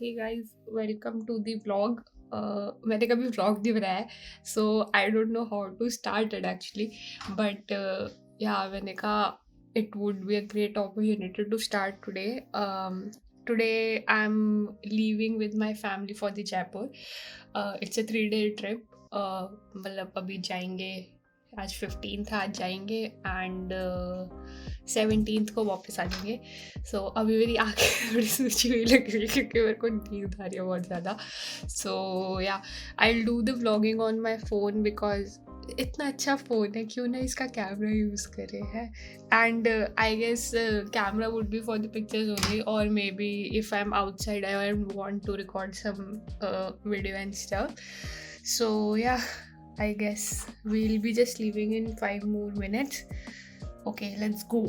Hey guys, welcome to the vlog. मैंने कभी vlog नहीं बनाया है, so I don't know how to start it actually. But yeah मैंने कहा it would be a great opportunity to start today. Today I am leaving with my family for the Jaipur. It's a 3 day trip. मतलब अभी जाएंगे, आज 15 था, आज जाएंगे and 17 को वापस आ जाएंगे। सो अभी मेरी आँखें थोड़ी सूजी हुई लग रही है क्योंकि मेरे को नींद आ रही है बहुत ज़्यादा। सो या I will do the vlogging on my phone because इतना अच्छा फ़ोन है, क्यों ना इसका कैमरा यूज़ करे है। And I guess camera would be for the pictures only, और maybe if I am outside I want to record some video and stuff. So yeah, I guess we'll be just leaving in 5 more minutes. Okay, let's go.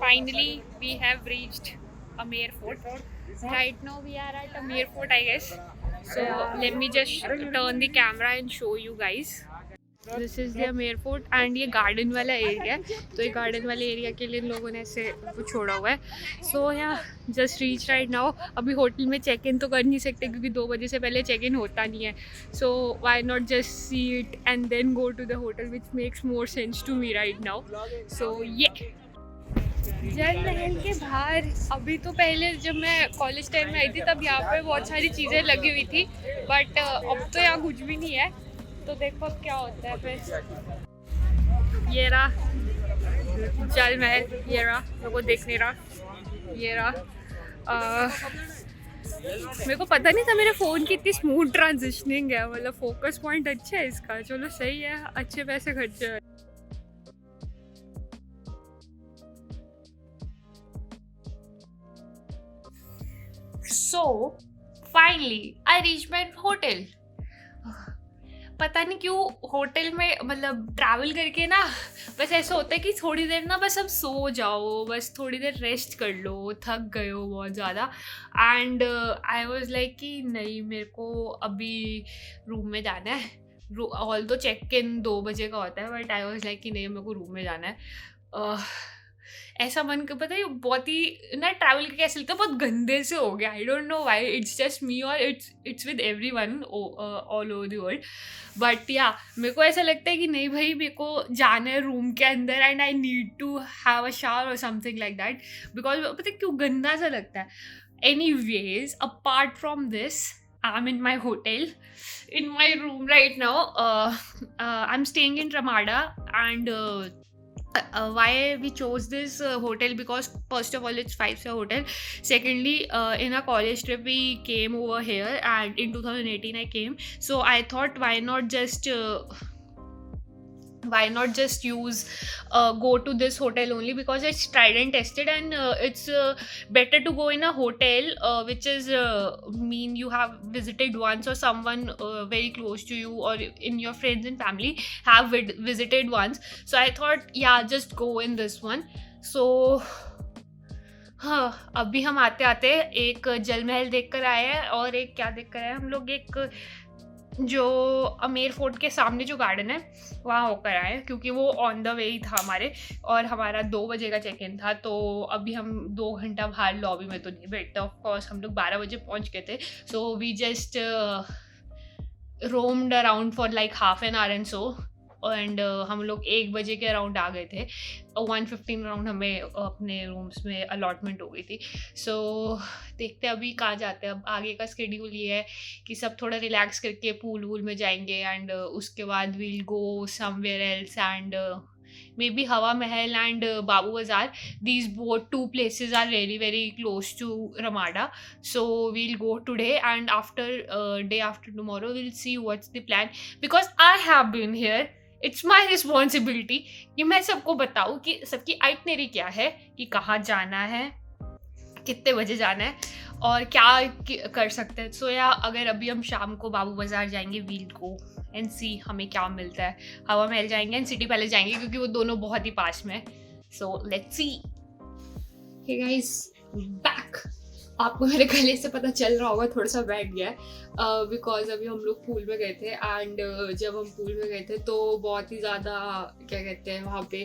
Finally, we have reached Amer Fort. Right now, we are at Amer Fort, I guess. So, let me just turn the camera and show you guys. This is the Amer fort and ये garden वाला area है, तो ये garden वाले area के लिए इन लोगों ने ऐसे कुछ छोड़ा हुआ है. सो या जस्ट रीच राइट नाउ. अभी होटल में चेक इन तो कर नहीं सकते क्योंकि 2 बजे से पहले चेक इन होता नहीं है. So why not just see it and then go to the hotel, which makes more sense to me right now. So ये जल महल के बाहर. अभी तो पहले जब मैं कॉलेज टाइम में आई थी तब यहाँ पे बहुत सारी चीज़ें लगी हुई थी, बट अब तो यहाँ कुछ भी नहीं है. तो देखो अब क्या होता है फिर. ये रहा जल महल, ये रहा, मेरे को देख नहीं रहा, ये रहा. मेरे को पता नहीं था मेरे फ़ोन की इतनी स्मूथ ट्रांजिशनिंग है, मतलब फोकस पॉइंट अच्छा है इसका. चलो सही है, अच्छे पैसे खर्चे. So finally I reached my hotel. पता नहीं क्यों होटल में मतलब ट्रैवल करके ना बस ऐसा होता है कि थोड़ी देर ना बस अब सो जाओ, बस थोड़ी देर रेस्ट कर लो, थक गए हो बहुत ज़्यादा. एंड आई वाज लाइक कि नहीं, मेरे को अभी रूम में जाना है. ऑल तो चेक इन 2 बजे का होता है, बट आई वाज लाइक कि नहीं, मेरे को रूम में जाना है. ऐसा मन कर, पता है बहुत ही ना ट्रैवल के कैसे लगता है, बहुत गंदे से हो गया. I don't know why, it's just me और it's with everyone all over the world. But yeah मेरे को ऐसा लगता है कि नहीं भाई, मेरे को जाना है रूम के अंदर and I need to have a shower और समथिंग लाइक दैट, बिकॉज पता है क्यों गंदा सा लगता है. Anyways, apart from this, I'm in my hotel, in my room right now. I'm staying in Ramada, and why we chose this hotel, because first of all it's 5-star hotel. Secondly, in a college trip we came over here, and in 2018 I came. So I thought why not just use go to this hotel only, because it's tried and tested, and it's better to go in a hotel which is mean you have visited once, or someone very close to you or in your friends and family have visited once. So I thought yeah, just go in this one. So हाँ, अभी हम आते आते एक जल महल देख कर आए हैं, और एक क्या देख कर आए हम लोग, एक जो अमेर फोर्ट के सामने जो गार्डन है वहाँ होकर आए, क्योंकि वो ऑन द वे ही था हमारे, और हमारा 2 बजे का चेक इन था. तो अभी हम 2 घंटा बाहर लॉबी में तो नहीं बैठते, ऑफ कोर्स हम लोग 12 बजे पहुँच गए थे. So we just roamed around for like half an hour and so. And हम लोग 1 बजे के अराउंड आ गए थे. 1:15 अराउंड हमें अपने रूम्स में अलॉटमेंट हो गई थी. सो देखते हैं अभी कहाँ जाते हैं. अब आगे का स्केड्यूल ये है कि सब थोड़ा रिलैक्स करके पूल वूल में जाएंगे एंड उसके बाद we'll go somewhere else and maybe Hawa Mahal and Babu Bazaar. These both two places are really very close to Ramada. So we'll go today, and after day after tomorrow we'll see what's the plan. Because I have been here, it's my responsibility कि मैं सबको बताऊँ कि सबकी itinerary क्या है, कि कहाँ जाना है, कितने बजे जाना है और क्या कर सकते हैं. सो या अगर अभी हम शाम को बाबू बाजार जाएंगे, वील को एंड सी हमें क्या मिलता है. हवा महल जाएंगे एंड सिटी पैलेस जाएंगे क्योंकि वो दोनों बहुत ही पास में. So let's see. Hey guys, back. आपको मेरे गले से पता चल रहा होगा थोड़ा सा बैठ गया है बिकॉज अभी हम लोग पूल में गए थे एंड जब हम पूल में गए थे तो बहुत ही ज़्यादा क्या कहते हैं वहाँ पे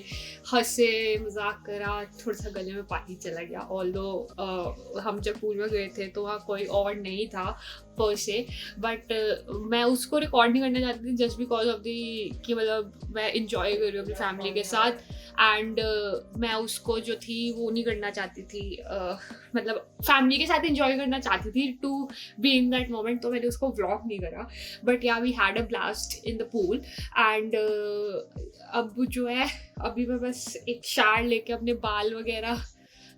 हंसे मजाक करा, थोड़ा सा गले में पानी चला गया. ऑल्दो हम जब पूल में गए थे तो वहाँ कोई और नहीं था पर से, बट मैं उसको रिकॉर्ड नहीं करना चाहती थी जस्ट बिकॉज ऑफ दी कि मतलब मैं इंजॉय कर रही हूँ अपनी फैमिली के साथ एंड मैं उसको जो थी वो नहीं करना चाहती थी. मतलब फैमिली के साथ इंजॉय करना चाहती थी to be in that moment, तो मैंने उसको व्लॉग नहीं करा. But yeah we had a blast in the pool and अब जो है अभी मैं बस एक शार लेके अपने बाल वगैरह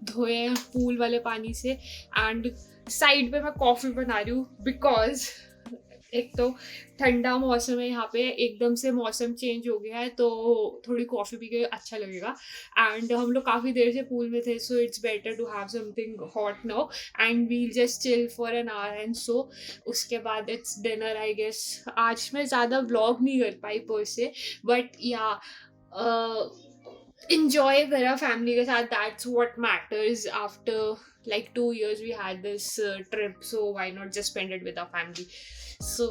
धोए पूल वाले पानी से एंड साइड पे मैं कॉफ़ी बना रही हूँ बिकॉज एक तो ठंडा मौसम है यहाँ पे, एकदम से मौसम चेंज हो गया है तो थोड़ी कॉफ़ी पी के अच्छा लगेगा. एंड हम लोग काफ़ी देर से पूल में थे so it's better to have something hot now and we'll just chill for an hour and so उसके बाद इट्स डिनर आई गेस. आज मैं ज़्यादा व्लॉग नहीं कर पाई पर से, बट या enjoy करा फैमिली के साथ. that's what matters. after like 2 years we had this trip, so why not just spend it with our family. So